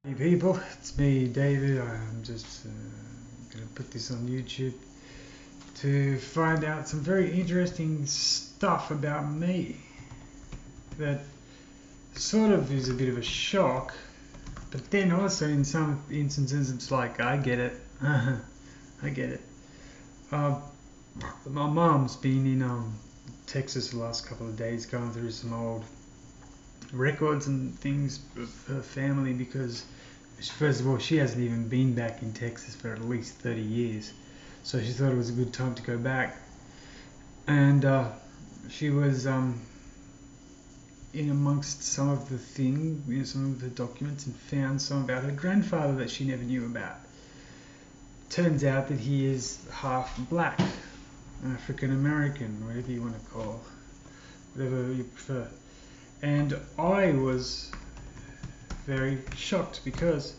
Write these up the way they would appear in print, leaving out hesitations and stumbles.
Hey people, it's me, David. I'm just going to put this on YouTube to find out some very interesting stuff about me that sort of is a bit of a shock, but then also in some instances it's like, I get it. I get it. Uh, my mom's been in Texas the last couple of days going through some old records and things of her family because first of all, she hasn't even been back in Texas for at least 30 years. So she thought it was a good time to go back. And she was in amongst some of the some of the documents, and found some about her grandfather that she never knew about. Turns out that he is half black, African American, whatever you want to call, whatever you prefer. And I was very shocked because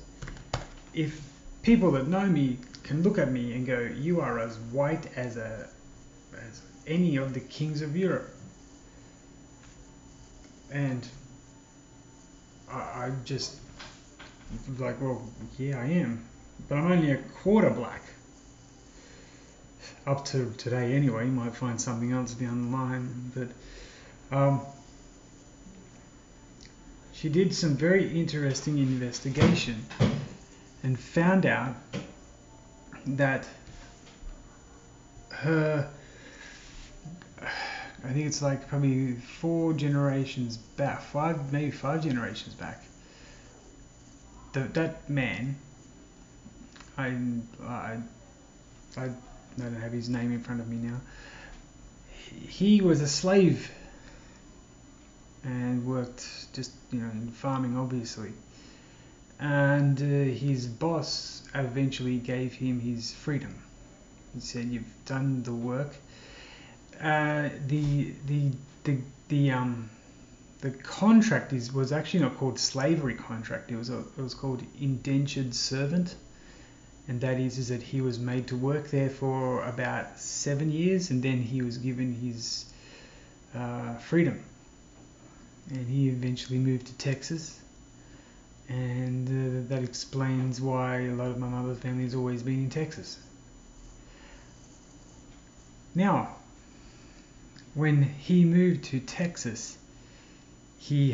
if people that know me can look at me and go, "You are as white as any of the kings of Europe," and I just like, well, yeah, I am, but I'm only a quarter black. Up to today, anyway. You might find something else down the line, but she did some very interesting investigation and found out that her, I think it's like probably 4 generations back, maybe 5 generations back, that man, I don't have his name in front of me now. He was a slave and worked just in farming, obviously. And his boss eventually gave him his freedom. He said, "You've done the work." The contract was actually not called slavery contract. It was called indentured servant, and that is that he was made to work there for about 7 years, and then he was given his freedom, and he eventually moved to Texas. And that explains why a lot of my mother's family has always been in Texas. Now, when he moved to Texas, he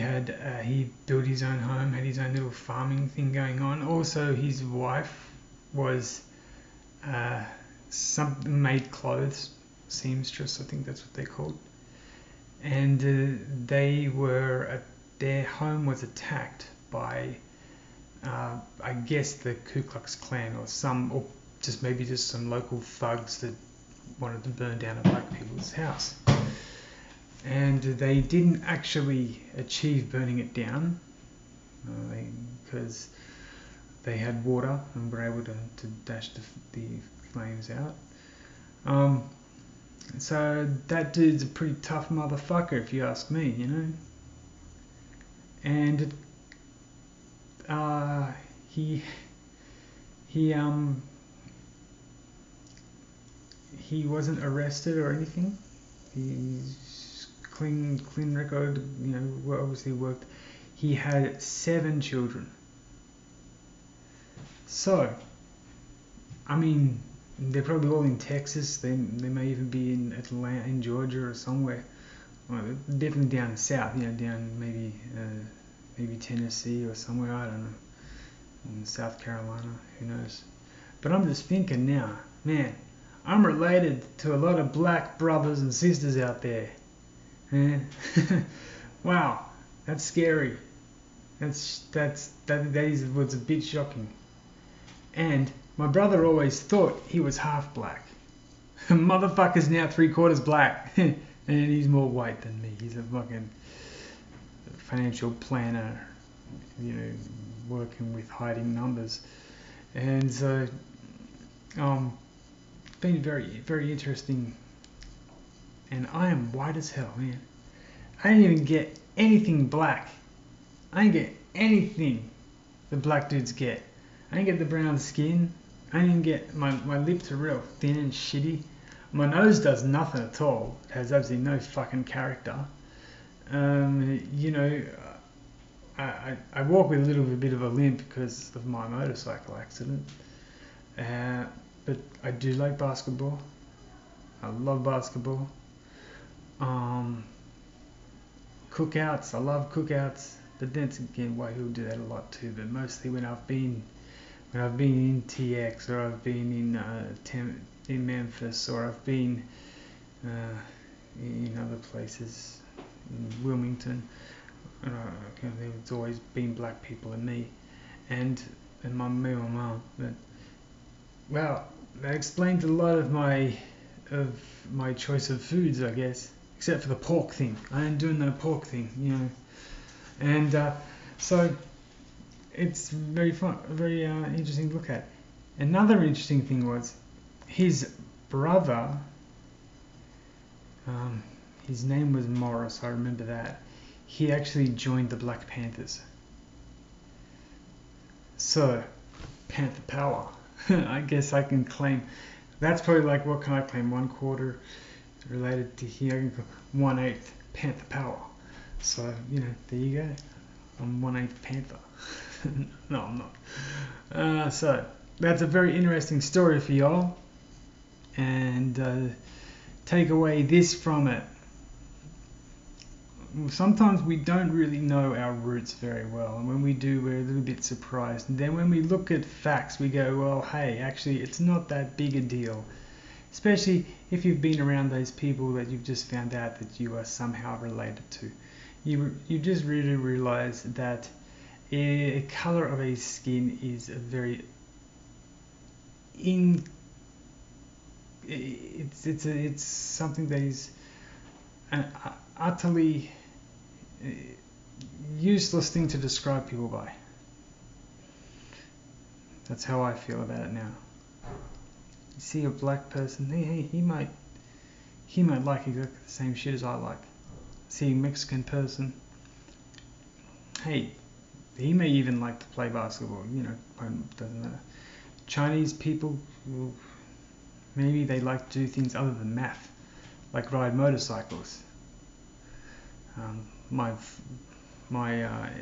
built his own home, had his own little farming thing going on. Also, his wife was made clothes, seamstress, I think that's what they're called. And their home was attacked by, I guess, the Ku Klux Klan or maybe just some local thugs that wanted to burn down a black people's house. And they didn't actually achieve burning it down because they had water and were able to dash the flames out. So that dude's a pretty tough motherfucker, if you ask me, And he wasn't arrested or anything. He's clean record, obviously worked. He had 7 children. So, I mean, they're probably all in Texas. They may even be in Atlanta, in Georgia or somewhere. Well, definitely down south, down maybe Tennessee or somewhere, I don't know. In South Carolina, who knows. But I'm just thinking now, man, I'm related to a lot of black brothers and sisters out there. Wow, that's scary. That is what's a bit shocking. And my brother always thought he was half black. Motherfucker's now 3/4 black. And he's more white than me. He's a fucking financial planner, working with hiding numbers. And so, been very, very interesting. And I am white as hell, man. I didn't even get anything black. I didn't get anything the black dudes get. I didn't get the brown skin. I didn't get my lips are real thin and shitty. My nose does nothing at all. It has absolutely no fucking character. I walk with a little bit of a limp because of my motorcycle accident. But I do like basketball. I love basketball. Cookouts, I love cookouts. But then again, Wahoo do that a lot too. But mostly when I've been in TX, or I've been in Memphis, or I've been in other places, in Wilmington. There's always been black people and me, and my mum. But well, that explains a lot of my choice of foods, I guess, except for the pork thing. I ain't doing that pork thing, and so it's very fun, very interesting to look at. Another interesting thing was his brother. His name was Morris. I remember that. He actually joined the Black Panthers. So, Panther power. I guess I can claim. That's probably like, what can I claim? 1/4 related to here. I can call 1/8 Panther power. So, there you go. I'm 1/8 Panther. No, I'm not. So, that's a very interesting story for y'all. And take away this from it. Sometimes we don't really know our roots very well, and when we do, we're a little bit surprised. And then when we look at facts, we go, well, hey, actually, it's not that big a deal. Especially if you've been around those people that you've just found out that you are somehow related to. You just really realize that a color of a skin is a very it's something that is an utterly useless thing to describe people by. That's how I feel about it now. You see a black person, he might like exactly the same shit as I like. See a Mexican person, hey, he may even like to play basketball, doesn't matter. Chinese people, well, maybe they like to do things other than math, like ride motorcycles. My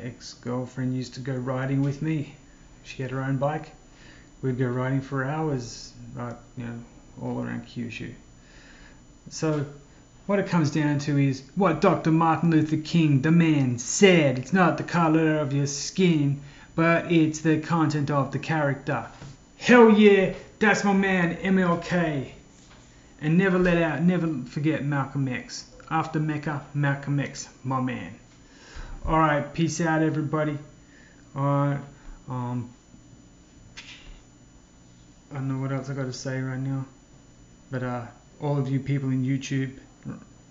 ex-girlfriend used to go riding with me. She had her own bike. We'd go riding for hours, all around Kyushu. So what it comes down to is what Dr. Martin Luther King, the man, said. It's not the color of your skin, but it's the content of the character. Hell yeah, that's my man, MLK. And never forget Malcolm X. After Mecca, Malcolm X, my man. Alright, peace out, everybody. Alright, I don't know what else I got to say right now. But all of you people in YouTube,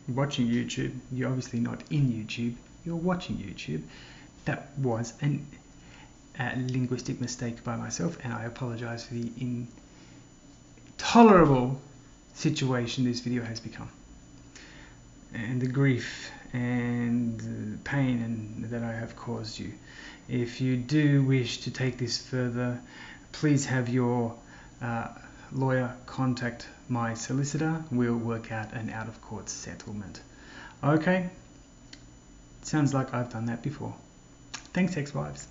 watching YouTube, you're obviously not in YouTube, you're watching YouTube. That was a linguistic mistake by myself, and I apologize for the intolerable situation this video has become, and the grief and pain that I have caused you. If you do wish to take this further, please have your lawyer contact my solicitor. We'll work out an out-of-court settlement. Okay? Sounds like I've done that before. Thanks, ex-wives.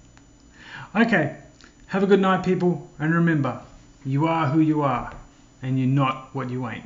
Okay, have a good night, people, and remember, you are who you are, and you're not what you ain't.